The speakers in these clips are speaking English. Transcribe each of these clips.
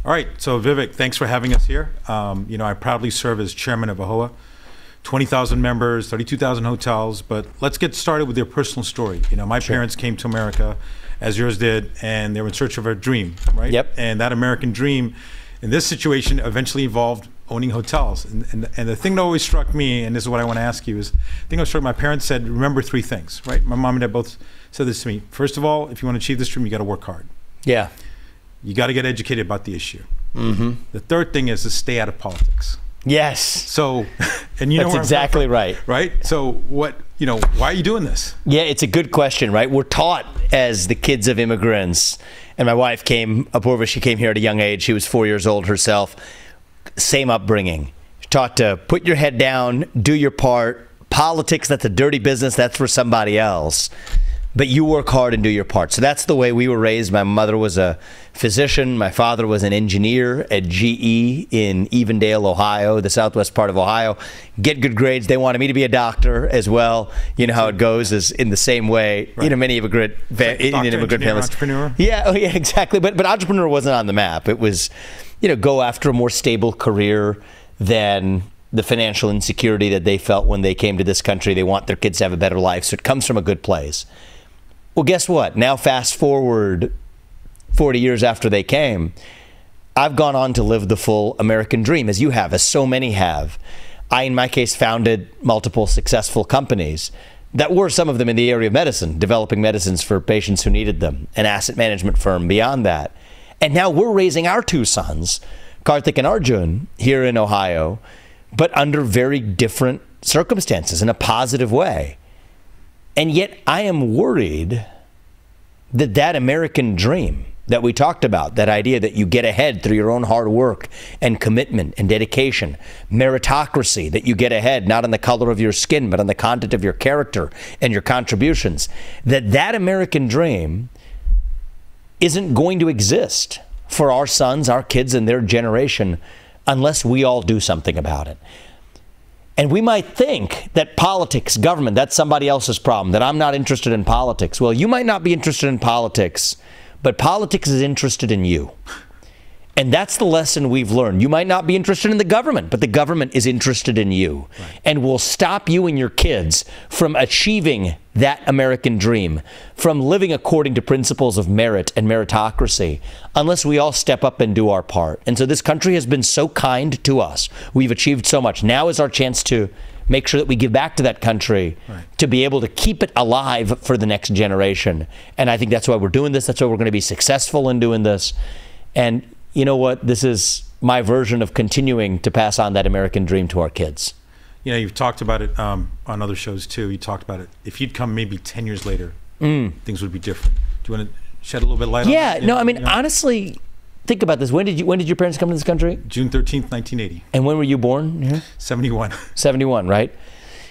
All right, so Vivek, thanks for having us here. I proudly serve as chairman of AAHOA, 20,000 members, 32,000 hotels, but let's get started with your personal story. My parents came to America, as yours did, and they were in search of a dream, right? Yep. And that American dream, in this situation, eventually involved owning hotels. And the thing that always struck me, and this is what I want to ask you, is the thing that struck my parents said, remember three things, right? My mom and dad both said this to me. First of all, if you want to achieve this dream, you got to work hard. Yeah. You got to get educated about the issue. Mm-hmm. The third thing is to stay out of politics. Yes. So, and that's exactly right. Right? So why are you doing this? Yeah, it's a good question, right? We're taught as the kids of immigrants, and my wife Apoorva, she came here at a young age. She was 4 years old herself. Same upbringing. Taught to put your head down, do your part. Politics, that's a dirty business. That's for somebody else. But you work hard and do your part. So that's the way we were raised. My mother was a physician. My father was an engineer at GE in Evendale, Ohio, the southwest part of Ohio. Get good grades. They wanted me to be a doctor as well. You know how it goes is in the same way. Right. Many Indian immigrant families. Entrepreneur. Yeah, exactly. But entrepreneur wasn't on the map. It was, go after a more stable career than the financial insecurity that they felt when they came to this country. They want their kids to have a better life. So it comes from a good place. Well, guess what? Now fast forward 40 years after they came, I've gone on to live the full American dream, as you have, as so many have. I, in my case, founded multiple successful companies that were, some of them in the area of medicine, developing medicines for patients who needed them, an asset management firm beyond that. And now we're raising our two sons, Karthik and Arjun, here in Ohio, but under very different circumstances in a positive way. And yet I am worried that American dream that we talked about, that idea that you get ahead through your own hard work and commitment and dedication, meritocracy, that you get ahead not on the color of your skin, but on the content of your character and your contributions, that American dream isn't going to exist for our sons, our kids, and their generation unless we all do something about it. And we might think that politics, government, that's somebody else's problem, that I'm not interested in politics. Well, you might not be interested in politics, but politics is interested in you. And that's the lesson we've learned. You might not be interested in the government, but the government is interested in you. Right. And will stop you and your kids from achieving that American dream, from living according to principles of merit and meritocracy, unless we all step up and do our part. And so this country has been so kind to us. We've achieved so much. Now is our chance to make sure that we give back to that country, right, to be able to keep it alive for the next generation. And I think that's why we're doing this. That's why we're going to be successful in doing this. And you know what? This is my version of continuing to pass on that American dream to our kids. You've talked about it on other shows too. You talked about it. If you'd come maybe 10 years later, things would be different. Do you want to shed a little bit of light on that? Yeah, no, I mean, honestly, think about this. When did your parents come to this country? June 13th, 1980. And when were you born here? 71. 71, right?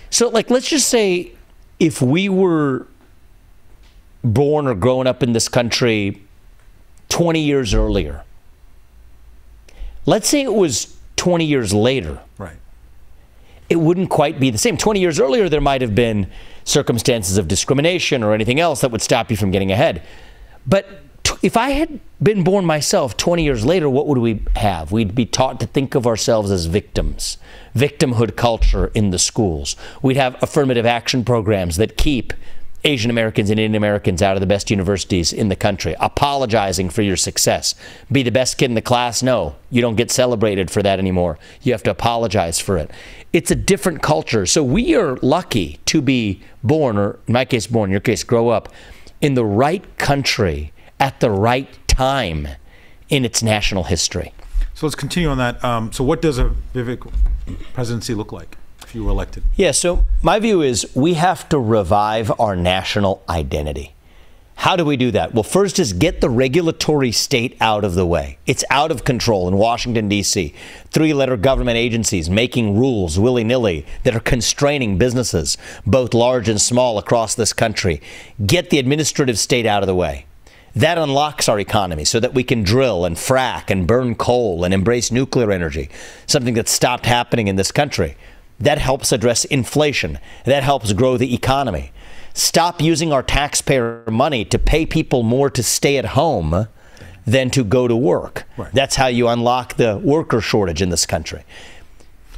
So, let's just say if we were born or grown up in this country 20 years earlier, let's say it was 20 years later. Right. It wouldn't quite be the same. 20 years earlier, there might have been circumstances of discrimination or anything else that would stop you from getting ahead. But if I had been born myself 20 years later, what would we have? We'd be taught to think of ourselves as victims. Victimhood culture in the schools. We'd have affirmative action programs that keep Asian Americans and Indian Americans out of the best universities in the country, apologizing for your success. Be the best kid in the class? No, you don't get celebrated for that anymore. You have to apologize for it. It's a different culture. So we are lucky to be born, or in my case, born, in your case, grow up in the right country at the right time in its national history. So let's continue on that. So what does a Vivek presidency look like if you were elected? Yeah, so my view is we have to revive our national identity. How do we do that? Well, first is get the regulatory state out of the way. It's out of control in Washington, D.C. Three-letter government agencies making rules willy-nilly that are constraining businesses, both large and small, across this country. Get the administrative state out of the way. That unlocks our economy so that we can drill and frack and burn coal and embrace nuclear energy, something that stopped happening in this country. That helps address inflation. That helps grow the economy. Stop using our taxpayer money to pay people more to stay at home than to go to work. Right. That's how you unlock the worker shortage in this country.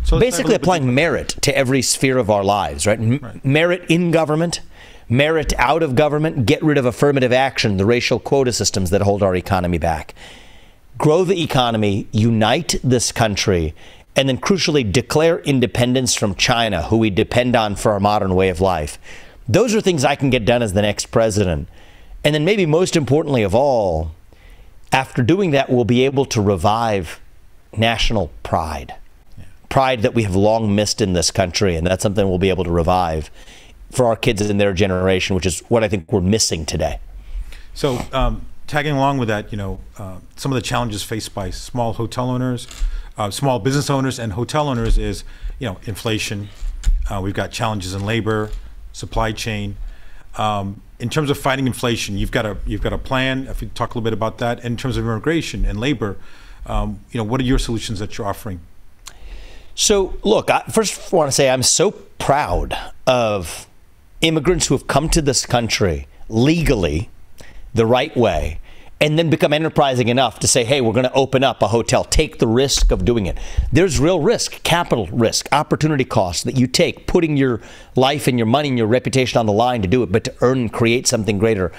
So basically applying merit to every sphere of our lives, right? Merit in government, merit out of government, get rid of affirmative action, the racial quota systems that hold our economy back. Grow the economy, unite this country, and then crucially declare independence from China, who we depend on for our modern way of life. Those are things I can get done as the next president. And then maybe most importantly of all, after doing that, we'll be able to revive national pride. Pride that we have long missed in this country, and that's something we'll be able to revive for our kids in their generation, which is what I think we're missing today. So tagging along with that, some of the challenges faced by small hotel owners, small business owners and hotel owners is, inflation. We've got challenges in labor, supply chain. In terms of fighting inflation, you've got a plan. If you talk a little bit about that, in terms of immigration and labor, what are your solutions that you're offering? So, look, I first want to say I'm so proud of immigrants who have come to this country legally, the right way, and then become enterprising enough to say, hey, we're going to open up a hotel, take the risk of doing it. There's real risk, capital risk, opportunity costs that you take, putting your life and your money and your reputation on the line to do it, but to earn and create something greater.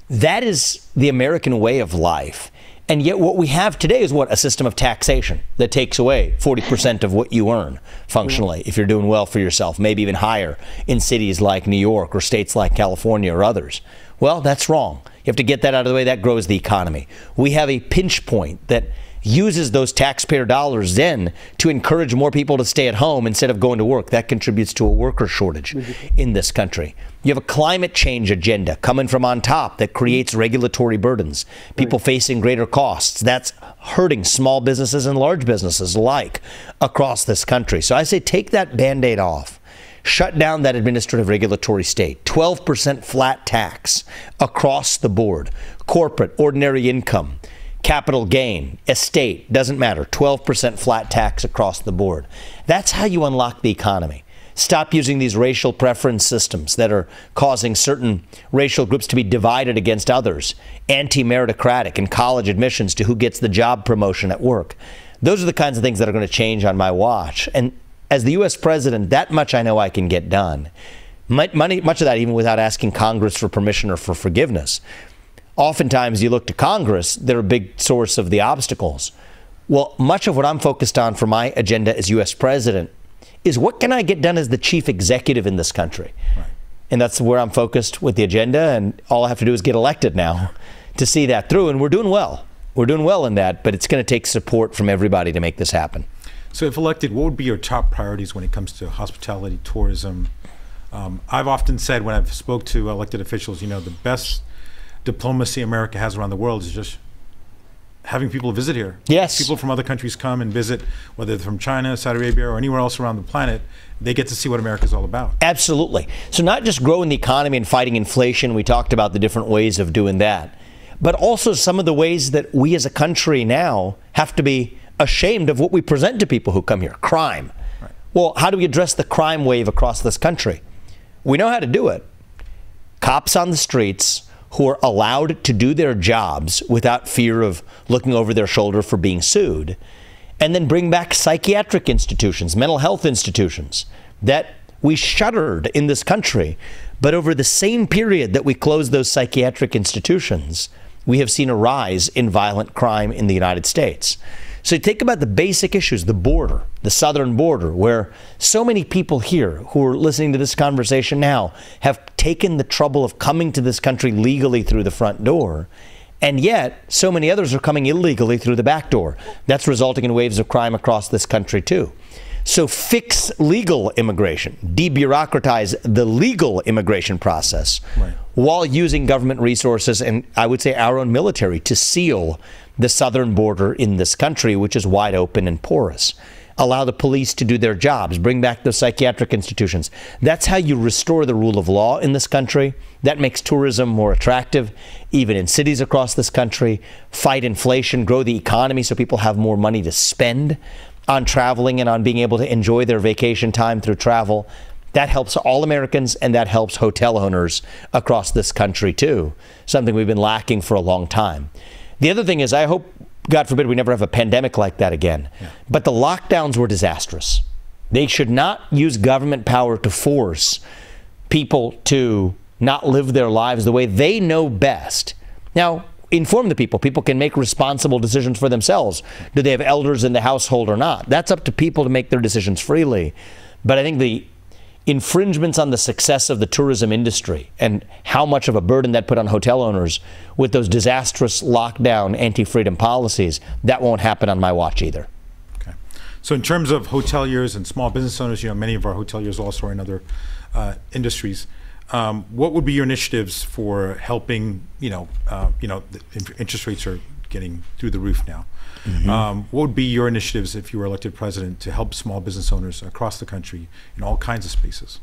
That is the American way of life. And yet what we have today is a system of taxation that takes away 40% of what you earn functionally if you're doing well for yourself, maybe even higher in cities like New York or states like California or others. Well, that's wrong. You have to get that out of the way. That grows the economy. We have a pinch point that uses those taxpayer dollars then to encourage more people to stay at home instead of going to work. That contributes to a worker shortage in this country. You have a climate change agenda coming from on top that creates regulatory burdens, people facing greater costs. That's hurting small businesses and large businesses alike across this country. So I say take that Band-Aid off. Shut down that administrative regulatory state. 12% flat tax across the board. Corporate, ordinary income, capital gain, estate, doesn't matter. 12% flat tax across the board. That's how you unlock the economy. Stop using these racial preference systems that are causing certain racial groups to be divided against others, anti-meritocratic in college admissions to who gets the job promotion at work. Those are the kinds of things that are going to change on my watch. And as the U.S. president, that much I know I can get done. Much of that even without asking Congress for permission or for forgiveness. Oftentimes you look to Congress, they're a big source of the obstacles. Well, much of what I'm focused on for my agenda as U.S. president is what can I get done as the chief executive in this country? Right. And that's where I'm focused with the agenda, and all I have to do is get elected now to see that through, and we're doing well. We're doing well in that, but it's going to take support from everybody to make this happen. So if elected, what would be your top priorities when it comes to hospitality, tourism? I've often said when I've spoke to elected officials, the best diplomacy America has around the world is just having people visit here. Yes. People from other countries come and visit, whether they're from China, Saudi Arabia, or anywhere else around the planet. They get to see what America's all about. Absolutely. So not just growing the economy and fighting inflation, we talked about the different ways of doing that, but also some of the ways that we as a country now have to be ashamed of what we present to people who come here. Crime. Right. Well, how do we address the crime wave across this country? We know how to do it. Cops on the streets who are allowed to do their jobs without fear of looking over their shoulder for being sued, and then bring back psychiatric institutions, mental health institutions that we shuttered in this country. But over the same period that we closed those psychiatric institutions, we have seen a rise in violent crime in the United States. So think about the basic issues, the border, the southern border, where so many people here who are listening to this conversation now have taken the trouble of coming to this country legally through the front door. And yet, so many others are coming illegally through the back door. That's resulting in waves of crime across this country, too. So fix legal immigration, debureaucratize the legal immigration process, right, while using government resources and I would say our own military to seal the southern border in this country, which is wide open and porous. Allow the police to do their jobs, bring back the psychiatric institutions. That's how you restore the rule of law in this country. That makes tourism more attractive, even in cities across this country. Fight inflation, grow the economy so people have more money to spend on traveling and on being able to enjoy their vacation time through travel. That helps all Americans, and that helps hotel owners across this country too, something we've been lacking for a long time. The other thing is, I hope, God forbid, we never have a pandemic like that again. Yeah. But the lockdowns were disastrous. They should not use government power to force people to not live their lives the way they know best. Now, inform the people. People can make responsible decisions for themselves. Do they have elders in the household or not? That's up to people to make their decisions freely. But I think the infringements on the success of the tourism industry and how much of a burden that put on hotel owners with those disastrous lockdown anti-freedom policies, that won't happen on my watch either. Okay. So in terms of hoteliers and small business owners, many of our hoteliers also are in other industries. What would be your initiatives for helping, the interest rates are getting through the roof now. Mm-hmm. What would be your initiatives if you were elected president to help small business owners across the country in all kinds of spaces?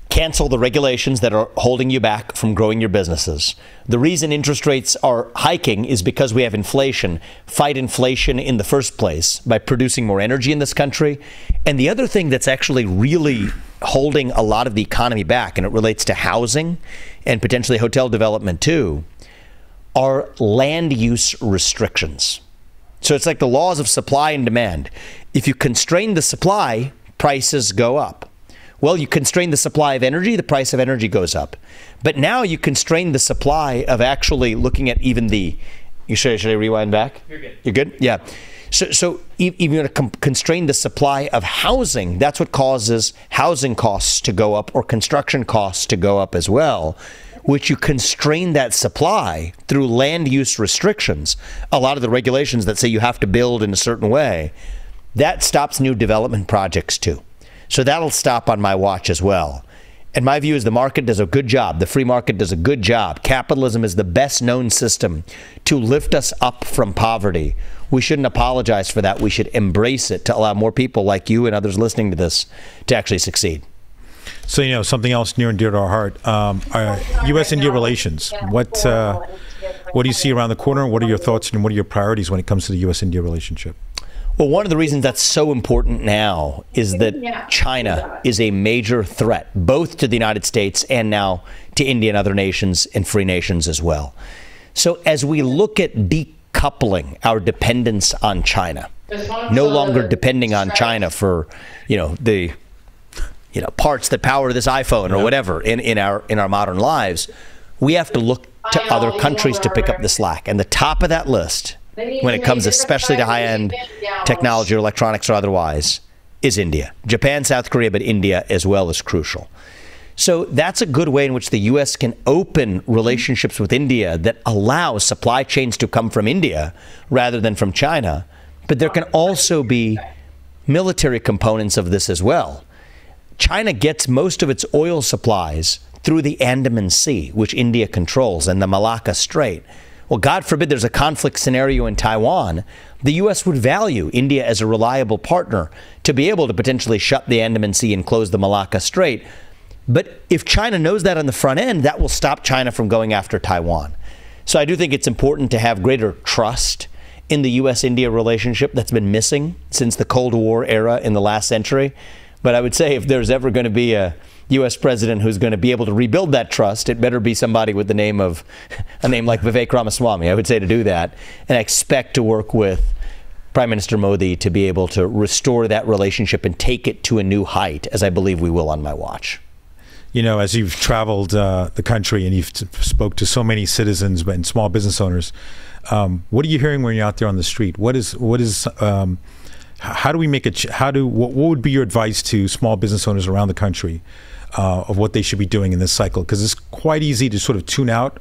Cancel the regulations that are holding you back from growing your businesses. The reason interest rates are hiking is because we have inflation. Fight inflation in the first place by producing more energy in this country. And the other thing that's actually really holding a lot of the economy back, and it relates to housing and potentially hotel development too, are land use restrictions. So it's like the laws of supply and demand. If you constrain the supply, prices go up. Well, you constrain the supply of energy, the price of energy goes up. But now you constrain the supply of actually looking at even the, should I rewind back? You're good. You're good? Yeah. So even going to constrain the supply of housing, that's what causes housing costs to go up or construction costs to go up as well, which you constrain that supply through land use restrictions. A lot of the regulations that say you have to build in a certain way, that stops new development projects too. So that'll stop on my watch as well. And my view is the market does a good job. The free market does a good job. Capitalism is the best known system to lift us up from poverty. We shouldn't apologize for that. We should embrace it to allow more people like you and others listening to this to actually succeed. So, something else near and dear to our heart, U.S.-India relations. What do you see around the corner? What are your thoughts and what are your priorities when it comes to the U.S.-India relationship? Well, one of the reasons that's so important now is that China is a major threat, both to the United States and now to India and other nations and free nations as well. So as we look at decoupling our dependence on China, no longer depending on China for, the parts that power this iPhone or whatever in our modern lives, we have to look to other countries to pick up the slack. And the top of that list, when it comes especially to high-end technology or electronics or otherwise, is India. Japan, South Korea, but India as well is crucial. So that's a good way in which the U.S. can open relationships with India that allow supply chains to come from India rather than from China. But there can also be military components of this as well. China gets most of its oil supplies through the Andaman Sea, which India controls, and the Malacca Strait. Well, God forbid there's a conflict scenario in Taiwan, the U.S. would value India as a reliable partner to be able to potentially shut the Andaman Sea and close the Malacca Strait. But if China knows that on the front end, that will stop China from going after Taiwan. So I do think it's important to have greater trust in the U.S.-India relationship that's been missing since the Cold War era in the last century. But I would say if there's ever going to be a U.S. president who's going to be able to rebuild that trust, it better be somebody with a name like Vivek Ramaswamy, I would say, to do that. And I expect to work with Prime Minister Modi to be able to restore that relationship and take it to a new height, as I believe we will on my watch. As you've traveled the country and you've spoke to so many citizens and small business owners, what are you hearing when you're out there on the street? How do we make it? What would be your advice to small business owners around the country of what they should be doing in this cycle? Because it's quite easy to sort of tune out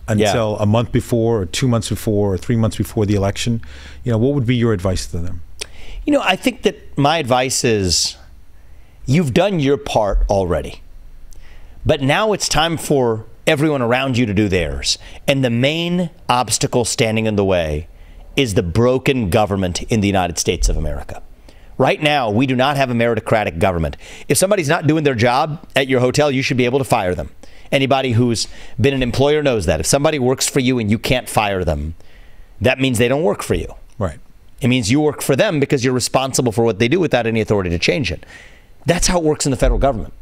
until a month before, or 2 months before, or 3 months before the election. What would be your advice to them? I think that my advice is you've done your part already, but now it's time for everyone around you to do theirs. And the main obstacle standing in the way is the broken government in the United States of America. Right now, we do not have a meritocratic government. If somebody's not doing their job at your hotel, you should be able to fire them. Anybody who's been an employer knows that. If somebody works for you and you can't fire them, that means they don't work for you. Right. It means you work for them because you're responsible for what they do without any authority to change it. That's how it works in the federal government.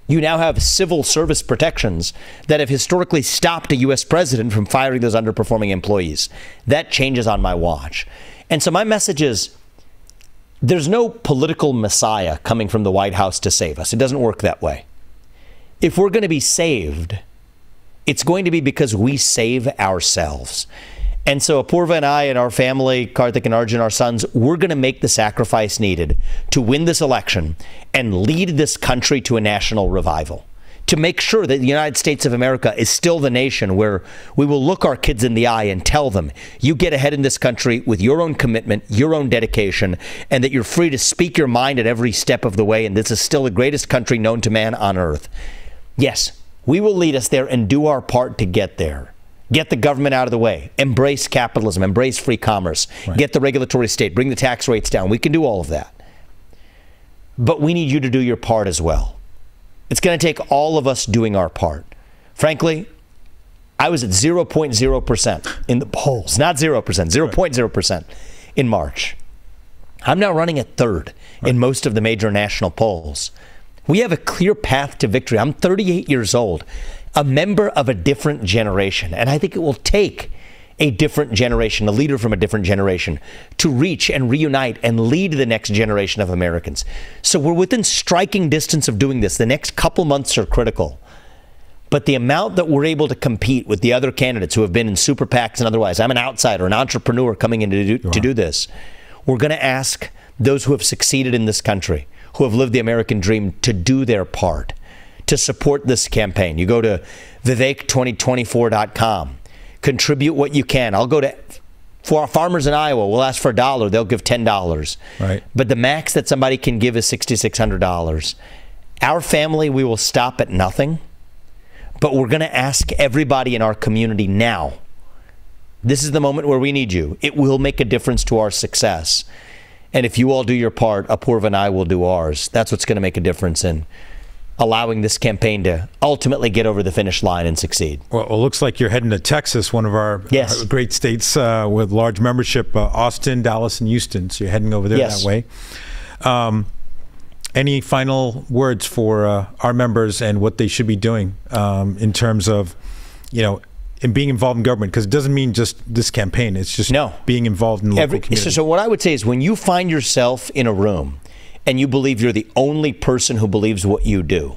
You now have civil service protections that have historically stopped a U.S. president from firing those underperforming employees. That changes on my watch. And so my message is, there's no political messiah coming from the White House to save us. It doesn't work that way. If we're going to be saved, it's going to be because we save ourselves. And so Apoorva and I and our family, Karthik and Arjun, our sons, we're going to make the sacrifice needed to win this election and lead this country to a national revival, to make sure that the United States of America is still the nation where we will look our kids in the eye and tell them, you get ahead in this country with your own commitment, your own dedication, and that you're free to speak your mind at every step of the way, and this is still the greatest country known to man on earth. Yes, we will lead us there and do our part to get there. Get the government out of the way. Embrace capitalism. Embrace free commerce. Right. Get the regulatory state. Bring the tax rates down. We can do all of that. But we need you to do your part as well. It's going to take all of us doing our part. Frankly, I was at 0.0% in the polls. Not 0%, 0.0% in March. I'm now running at third in most of the major national polls. We have a clear path to victory. I'm 38 years old. A member of a different generation. And I think it will take a different generation, a leader from a different generation, to reach and reunite and lead the next generation of Americans. So we're within striking distance of doing this. The next couple months are critical. But the amount that we're able to compete with the other candidates who have been in super PACs and otherwise, I'm an outsider, an entrepreneur coming in to do this. We're going to ask those who have succeeded in this country, who have lived the American dream, to do their part, to support this campaign. You go to Vivek2024.com. Contribute what you can. I'll go to, for our farmers in Iowa, we'll ask for $1. They'll give $10. Right. But the max that somebody can give is $6,600. Our family, we will stop at nothing. But we're going to ask everybody in our community now. This is the moment where we need you. It will make a difference to our success. And if you all do your part, Apoorva and I will do ours. That's what's going to make a difference in allowing this campaign to ultimately get over the finish line and succeed. Well, it looks like you're heading to Texas, one of our great states with large membership, Austin, Dallas, and Houston. So you're heading over there that way. Any final words for our members and what they should be doing in terms of, in being involved in government? Because it doesn't mean just this campaign. It's just being involved in the local community. So what I would say is, when you find yourself in a room and you believe you're the only person who believes what you do,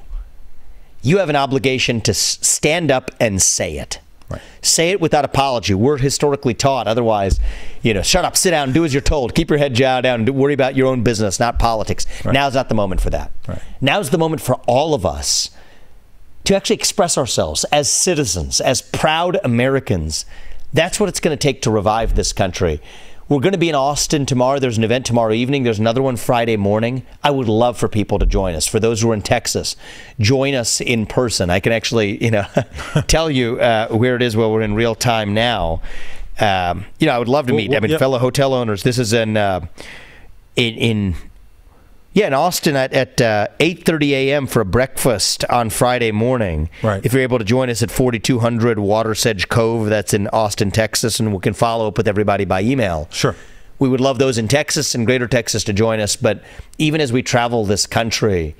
you have an obligation to stand up and say it. Right. Say it without apology. We're historically taught otherwise, shut up, sit down, do as you're told, keep your head down, and worry about your own business, not politics. Right. Now's not the moment for that. Right. Now's the moment for all of us to actually express ourselves as citizens, as proud Americans. That's what it's going to take to revive this country. We're going to be in Austin tomorrow. There's an event tomorrow evening. There's another one Friday morning. I would love for people to join us. For those who are in Texas, join us in person. I can actually, tell you where it is while we're in real time now. I would love to meet. Fellow hotel owners. This is in Austin at 8:30 a.m. for a breakfast on Friday morning. Right. If you're able to join us at 4200 Water's Edge Cove, that's in Austin, Texas, and we can follow up with everybody by email. Sure. We would love those in Texas and greater Texas to join us. But even as we travel this country,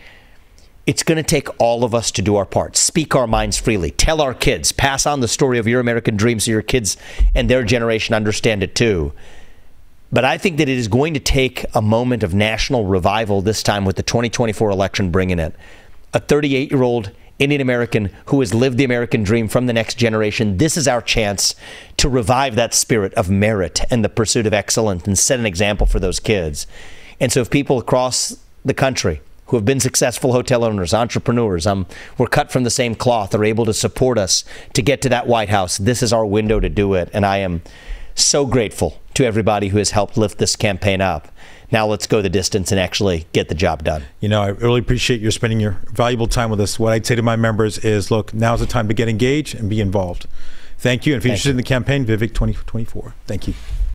it's going to take all of us to do our part. Speak our minds freely. Tell our kids. Pass on the story of your American dream so your kids and their generation understand it too. But I think that it is going to take a moment of national revival this time with the 2024 election bringing it. A 38-year-old Indian American who has lived the American dream from the next generation. This is our chance to revive that spirit of merit and the pursuit of excellence and set an example for those kids. And so if people across the country who have been successful hotel owners, entrepreneurs, we're cut from the same cloth, are able to support us to get to that White House, this is our window to do it. And I am so grateful to everybody who has helped lift this campaign up. Now let's go the distance and actually get the job done. I really appreciate you spending your valuable time with us. What I'd say to my members is, look, now's the time to get engaged and be involved. Thank you. And if you're interested in the campaign, Vivek 2024. Thank you.